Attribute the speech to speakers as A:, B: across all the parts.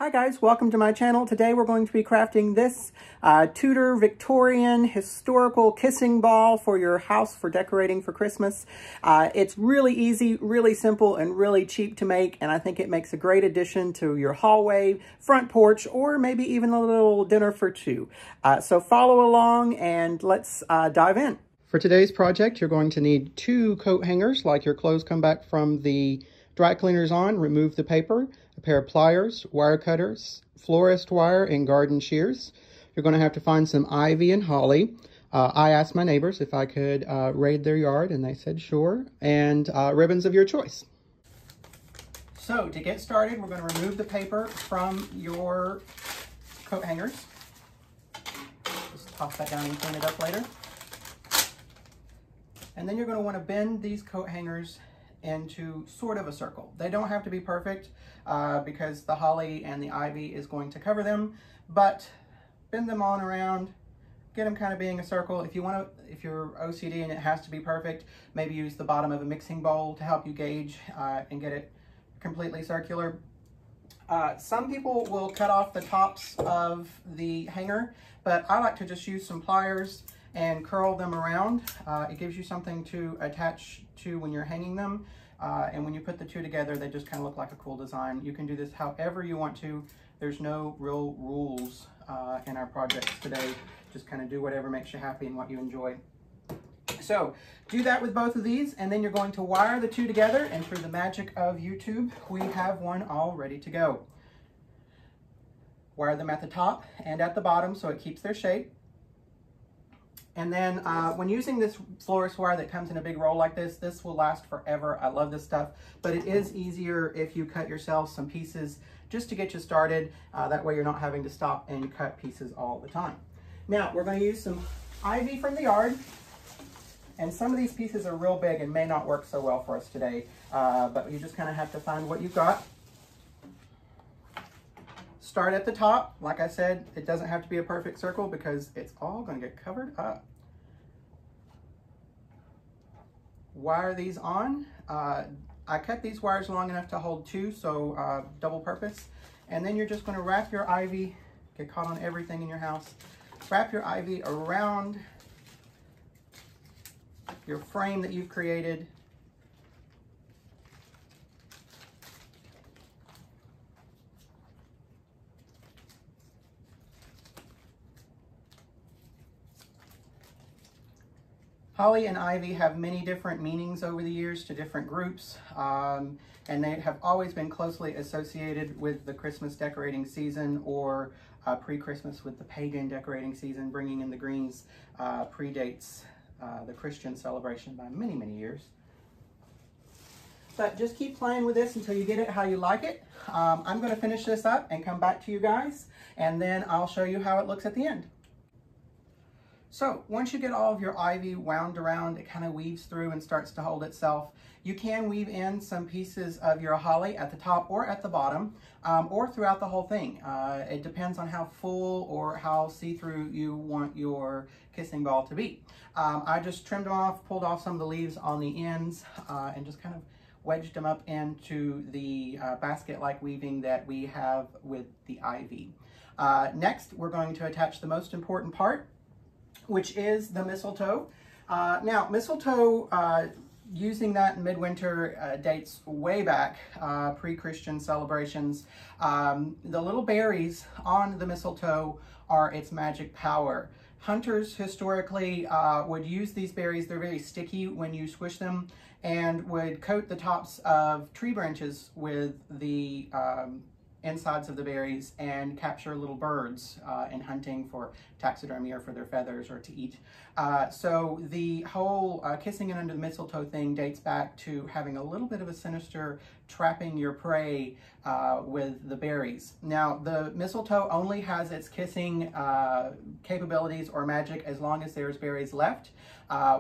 A: Hi guys, welcome to my channel. Today we're going to be crafting this Tudor Victorian historical kissing ball for your house for decorating for Christmas. It's really easy, really simple, and really cheap to make, and I think it makes a great addition to your hallway, front porch, or maybe even a little dinner for two. So follow along and let's dive in. For today's project, you're going to need 2 coat hangers like your clothes come back from the dry cleaners on. Remove the paper, a pair of pliers, wire cutters, florist wire, and garden shears. You're going to have to find some ivy and holly. I asked my neighbors if I could raid their yard, and they said sure, and ribbons of your choice. So to get started, we're going to remove the paper from your coat hangers. Just toss that down and clean it up later. And then you're going to want to bend these coat hangers into sort of a circle. They don't have to be perfect because the holly and the ivy is going to cover them, but bend them on around, get them kind of being a circle. If you're OCD and it has to be perfect, maybe use the bottom of a mixing bowl to help you gauge and get it completely circular. Some people will cut off the tops of the hanger, but I like to just use some pliers and curl them around. It gives you something to attach to when you're hanging them. And when you put the two together, they just kind of look like a cool design. You can do this however you want to. There's no real rules in our projects today. Just kind of do whatever makes you happy and what you enjoy. So do that with both of these, and then you're going to wire the two together, and through the magic of YouTube, we have one all ready to go. Wire them at the top and at the bottom so it keeps their shape. And then when using this florist wire that comes in a big roll like this, this will last forever. I love this stuff, but it is easier if you cut yourself some pieces just to get you started. That way you're not having to stop and cut pieces all the time. Now we're going to use some ivy from the yard, and some of these pieces are real big and may not work so well for us today, but you just kind of have to find what you've got. Start at the top. Like I said, it doesn't have to be a perfect circle because it's all going to get covered up. Wire these on. I cut these wires long enough to hold 2, so double purpose. And then you're just going to wrap your ivy, get caught on everything in your house, wrap your ivy around your frame that you've created. Holly and ivy have many different meanings over the years to different groups, and they have always been closely associated with the Christmas decorating season, or pre-Christmas with the pagan decorating season. Bringing in the greens predates the Christian celebration by many, many years. But just keep playing with this until you get it how you like it. I'm going to finish this up and come back to you guys, and then I'll show you how it looks at the end. So once you get all of your ivy wound around, it kind of weaves through and starts to hold itself. You can weave in some pieces of your holly at the top or at the bottom, or throughout the whole thing. It depends on how full or how see-through you want your kissing ball to be. I just trimmed them off, pulled off some of the leaves on the ends, and just kind of wedged them up into the basket-like weaving that we have with the ivy. Next, we're going to attach the most important part, which is the mistletoe. Now, mistletoe, using that in midwinter dates way back, pre-Christian celebrations. The little berries on the mistletoe are its magic power. Hunters historically would use these berries. They're very sticky when you squish them, and would coat the tops of tree branches with the insides of the berries and capture little birds in hunting for taxidermy or for their feathers or to eat. So the whole kissing it under the mistletoe thing dates back to having a little bit of a sinister trapping your prey with the berries. Now, the mistletoe only has its kissing capabilities or magic as long as there's berries left.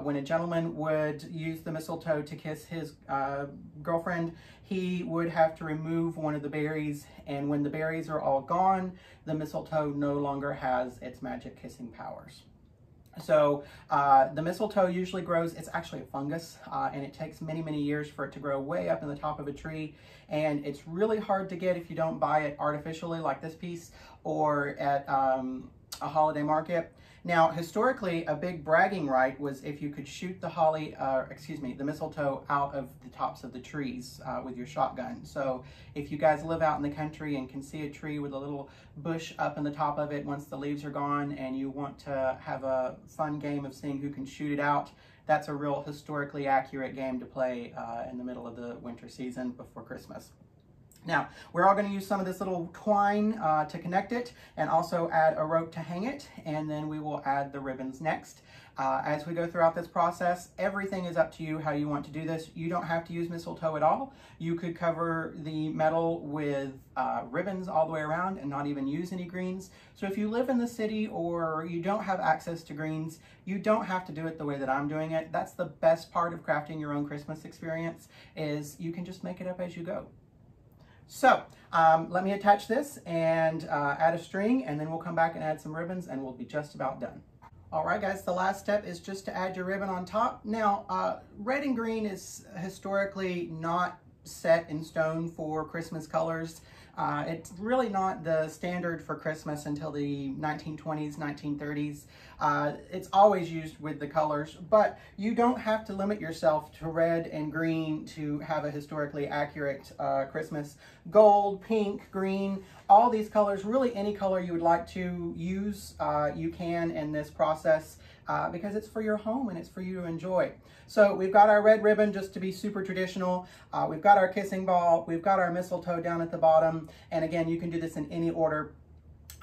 A: When a gentleman would use the mistletoe to kiss his girlfriend, he would have to remove one of the berries, and when the berries are all gone, the mistletoe no longer has its magic kissing powers. So the mistletoe usually grows, it's actually a fungus, and it takes many, many years for it to grow way up in the top of a tree. And it's really hard to get if you don't buy it artificially like this piece or at a holiday market. Now, historically, a big bragging right was if you could shoot the mistletoe out of the tops of the trees with your shotgun. So if you guys live out in the country and can see a tree with a little bush up in the top of it once the leaves are gone and you want to have a fun game of seeing who can shoot it out, that's a real historically accurate game to play in the middle of the winter season before Christmas. Now, we're all going to use some of this little twine to connect it and also add a rope to hang it, and then we will add the ribbons next. As we go throughout this process, everything is up to you how you want to do this. You don't have to use mistletoe at all. You could cover the metal with ribbons all the way around and not even use any greens. So if you live in the city or you don't have access to greens, you don't have to do it the way that I'm doing it. That's the best part of crafting your own Christmas experience, is you can just make it up as you go. So let me attach this and add a string, and then we'll come back and add some ribbons and we'll be just about done. All right, guys, the last step is just to add your ribbon on top. Now, red and green is historically not set in stone for Christmas colors. It's really not the standard for Christmas until the 1920s, 1930s. It's always used with the colors, but you don't have to limit yourself to red and green to have a historically accurate Christmas. Gold, pink, green, all these colors, really any color you would like to use, you can in this process because it's for your home and it's for you to enjoy. So we've got our red ribbon just to be super traditional. We've got our kissing ball. We've got our mistletoe down at the bottom. And again, you can do this in any order.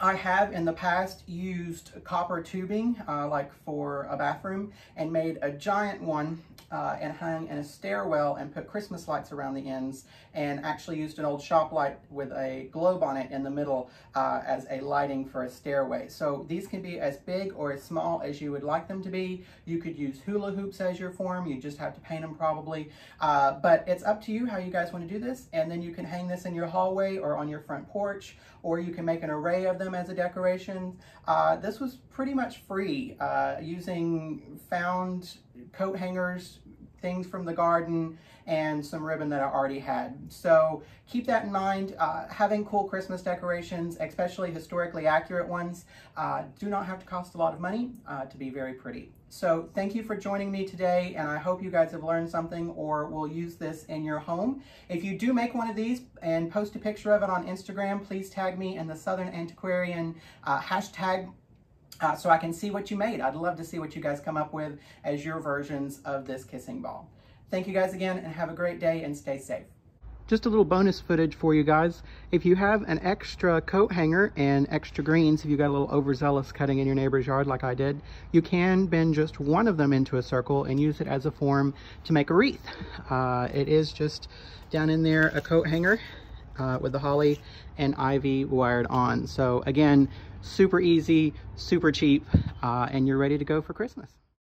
A: I have in the past used copper tubing, like for a bathroom, and made a giant one and hung in a stairwell and put Christmas lights around the ends, and actually used an old shop light with a globe on it in the middle as a lighting for a stairway. So these can be as big or as small as you would like them to be. You could use hula hoops as your form. You just have to paint them probably. But it's up to you how you guys want to do this. And then you can hang this in your hallway or on your front porch, or you can make an array of them as a decoration. This was pretty much free, using found coat hangers, things from the garden, and some ribbon that I already had. So keep that in mind. Having cool Christmas decorations, especially historically accurate ones, do not have to cost a lot of money to be very pretty. So thank you for joining me today, and I hope you guys have learned something or will use this in your home. If you do make one of these and post a picture of it on Instagram, please tag me in the Southern Antiquarian hashtag so I can see what you made. I'd love to see what you guys come up with as your versions of this kissing ball. Thank you guys again, and have a great day and stay safe. Just a little bonus footage for you guys. If you have an extra coat hanger and extra greens, if you got a little overzealous cutting in your neighbor's yard like I did, you can bend just one of them into a circle and use it as a form to make a wreath. It is just down in there a coat hanger with the holly and ivy wired on. So again, super easy, super cheap, and you're ready to go for Christmas.